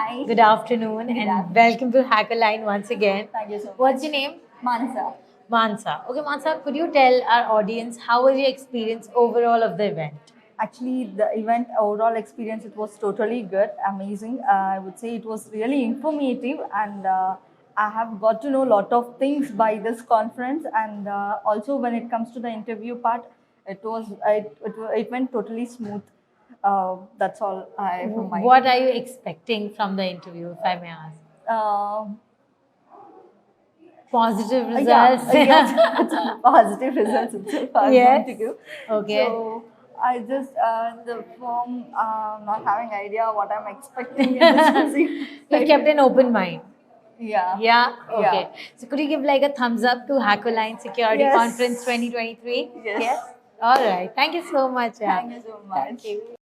Hi. Good afternoon and afternoon. welcome to HackOline once again. Thank you so much. What's your name? Mansa. Mansa. Okay, Mansa, could you tell our audience how was your experience overall of the event? Actually, the event overall experience, it was totally good, amazing. I would say it was really informative, and I have got to know a lot of things by this conference. And also, when it comes to the interview part, it went totally smooth. That's all I from my What are you expecting from the interview, if I may ask? uh, Positive yeah, results? yes, it's positive results itself I Yes. want to give. Okay. So I just the form not having idea what I'm expecting in this museum. You've kept an open mind. Yeah. Yeah? Okay. Yeah. So could you give like a thumbs up to HackOline Security Yes. Conference 2023? Yes. All right. Thank you so much. Yeah. Thank you so much. Thank you.